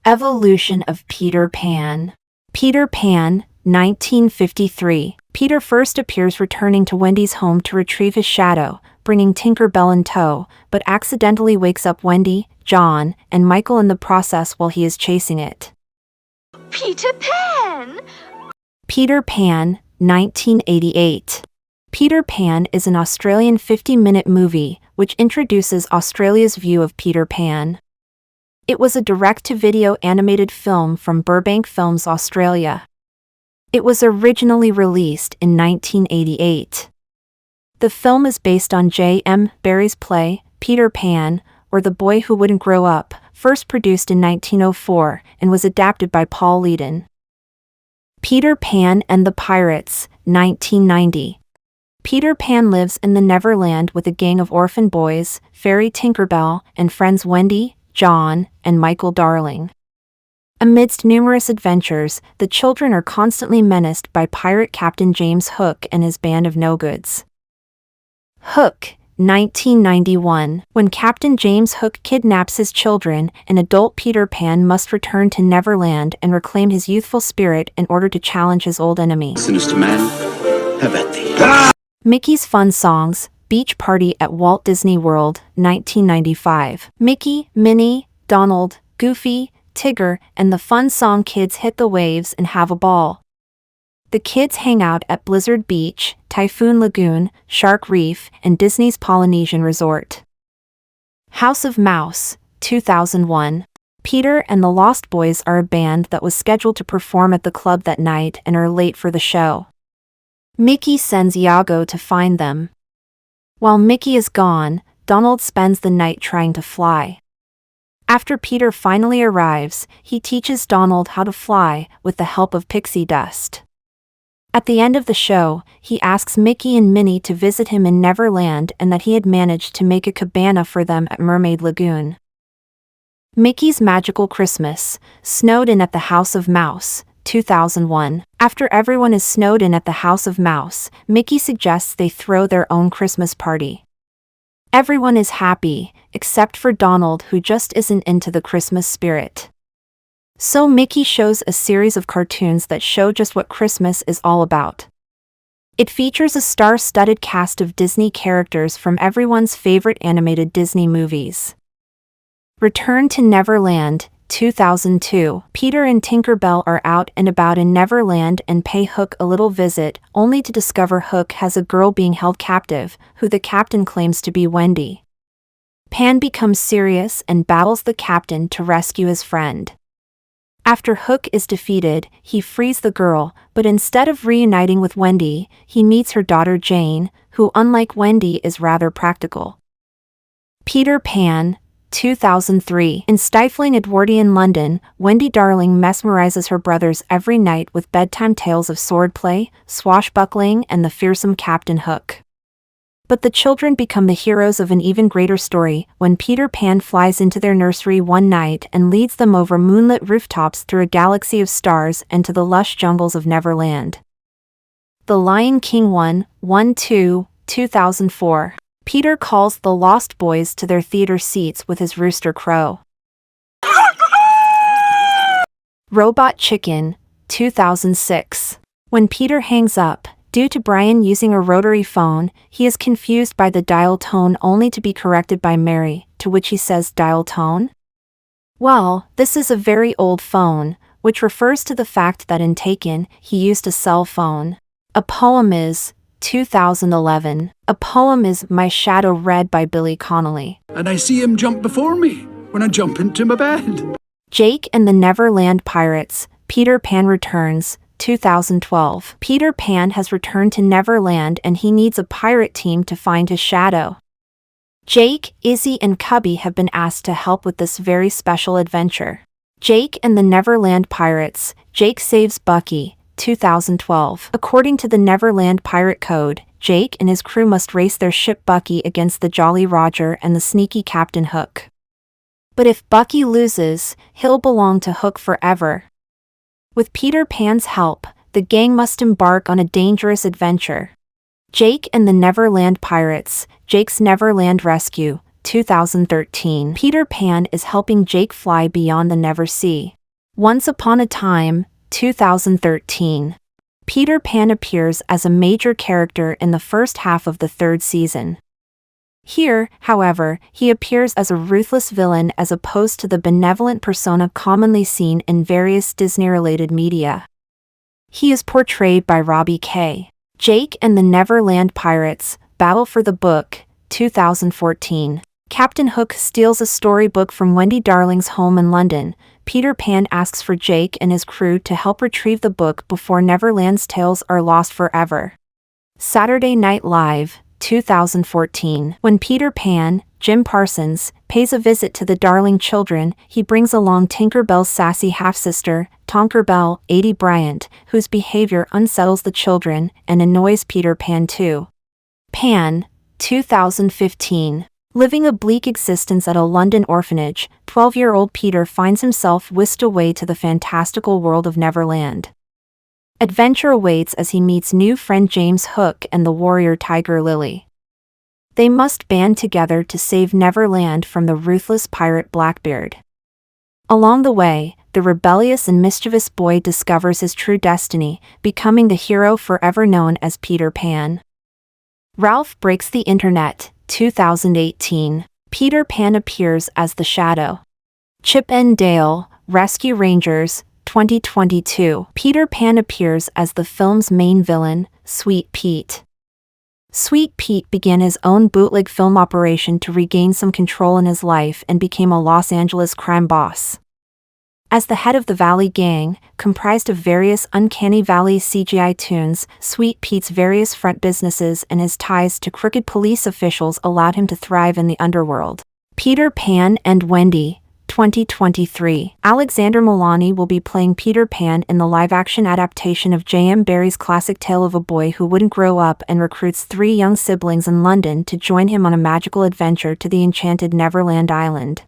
Evolution of Peter Pan. Peter Pan, 1953. Peter first appears returning to Wendy's home to retrieve his shadow, bringing Tinker Bell in tow, but accidentally wakes up Wendy, John, and Michael in the process while he is chasing it. Peter Pan! Peter Pan, 1988. Peter Pan is an Australian 50-minute movie which introduces Australia's view of Peter Pan. It was a direct-to-video animated film from Burbank Films, Australia. It was originally released in 1988. The film is based on J.M. Barrie's play, Peter Pan, or The Boy Who Wouldn't Grow Up, first produced in 1904, and was adapted by Paul Leedon. Peter Pan and the Pirates, 1990. Peter Pan lives in the Neverland with a gang of orphan boys, Fairy Tinkerbell, and friends Wendy, John, and Michael Darling. Amidst numerous adventures, the children are constantly menaced by pirate Captain James Hook and his band of no-goods. Hook, 1991. When Captain James Hook kidnaps his children, an adult Peter Pan must return to Neverland and reclaim his youthful spirit in order to challenge his old enemy. Sinister man, have at thee. Mickey's Fun Songs, Beach Party at Walt Disney World, 1995. Mickey, Minnie, Donald, Goofy, Tigger, and the Fun Song Kids hit the waves and have a ball. The kids hang out at Blizzard Beach, Typhoon Lagoon, Shark Reef, and Disney's Polynesian Resort. House of Mouse, 2001. Peter and the Lost Boys are a band that was scheduled to perform at the club that night and are late for the show. Mickey sends Iago to find them. While Mickey is gone, Donald spends the night trying to fly. After Peter finally arrives, he teaches Donald how to fly with the help of pixie dust. At the end of the show, he asks Mickey and Minnie to visit him in Neverland and that he had managed to make a cabana for them at Mermaid Lagoon. Mickey's Magical Christmas, snowed in at the House of Mouse, 2001. After everyone is snowed in at the House of Mouse, Mickey suggests they throw their own Christmas party. Everyone is happy, except for Donald, who just isn't into the Christmas spirit. So Mickey shows a series of cartoons that show just what Christmas is all about. It features a star-studded cast of Disney characters from everyone's favorite animated Disney movies. Return to Neverland, 2002. Peter and Tinker Bell are out and about in Neverland and pay Hook a little visit, only to discover Hook has a girl being held captive, who the captain claims to be Wendy. Pan becomes serious and battles the captain to rescue his friend. After Hook is defeated, he frees the girl, but instead of reuniting with Wendy, he meets her daughter Jane, who unlike Wendy is rather practical. Peter Pan, 2003. In stifling Edwardian London, Wendy Darling mesmerizes her brothers every night with bedtime tales of swordplay, swashbuckling, and the fearsome Captain Hook. But the children become the heroes of an even greater story when Peter Pan flies into their nursery one night and leads them over moonlit rooftops through a galaxy of stars and to the lush jungles of Neverland. The Lion King 1-2, 2004. Peter calls the Lost Boys to their theater seats with his rooster crow. Robot Chicken, 2006. When Peter hangs up, due to Brian using a rotary phone, he is confused by the dial tone only to be corrected by Mary, to which he says dial tone? Well, this is a very old phone, which refers to the fact that in Taken, he used a cell phone. A poem is 2011. A poem is My Shadow, read by Billy Connolly. And I see him jump before me when I jump into my bed. Jake and the Neverland Pirates, Peter Pan Returns, 2012. Peter Pan has returned to Neverland and he needs a pirate team to find his shadow. Jake, Izzy, and Cubby have been asked to help with this very special adventure. Jake and the Neverland Pirates, Jake saves Bucky, 2012. According to the Neverland Pirate Code, Jake and his crew must race their ship Bucky against the Jolly Roger and the sneaky Captain Hook. But if Bucky loses, he'll belong to Hook forever. With Peter Pan's help, the gang must embark on a dangerous adventure. Jake and the Neverland Pirates, Jake's Neverland Rescue, 2013. Peter Pan is helping Jake fly beyond the Never Sea. Once Upon a Time, 2013. Peter Pan appears as a major character in the first half of the third season. Here, however, he appears as a ruthless villain as opposed to the benevolent persona commonly seen in various Disney-related media. He is portrayed by Robbie K. Jake and the Neverland Pirates, Battle for the Book, 2014. Captain Hook steals a storybook from Wendy Darling's home in London. Peter Pan asks for Jake and his crew to help retrieve the book before Neverland's tales are lost forever. Saturday Night Live, 2014. When Peter Pan, Jim Parsons, pays a visit to the Darling children, he brings along Tinker Bell's sassy half-sister, Tonker Bell, Aidy Bryant, whose behavior unsettles the children and annoys Peter Pan too. Pan, 2015. Living a bleak existence at a London orphanage, 12-year-old Peter finds himself whisked away to the fantastical world of Neverland. Adventure awaits as he meets new friend James Hook and the warrior Tiger Lily. They must band together to save Neverland from the ruthless pirate Blackbeard. Along the way, the rebellious and mischievous boy discovers his true destiny, becoming the hero forever known as Peter Pan. Ralph Breaks the Internet, 2018. Peter Pan appears as the Shadow. Chip and Dale, Rescue Rangers, 2022. Peter Pan appears as the film's main villain, Sweet Pete. Sweet Pete began his own bootleg film operation to regain some control in his life and became a Los Angeles crime boss. As the head of the Valley Gang, comprised of various Uncanny Valley CGI toons, Sweet Pete's various front businesses and his ties to crooked police officials allowed him to thrive in the underworld. Peter Pan and Wendy, 2023. Alexander Milani will be playing Peter Pan in the live-action adaptation of J.M. Barrie's classic tale of a boy who wouldn't grow up and recruits 3 young siblings in London to join him on a magical adventure to the enchanted Neverland Island.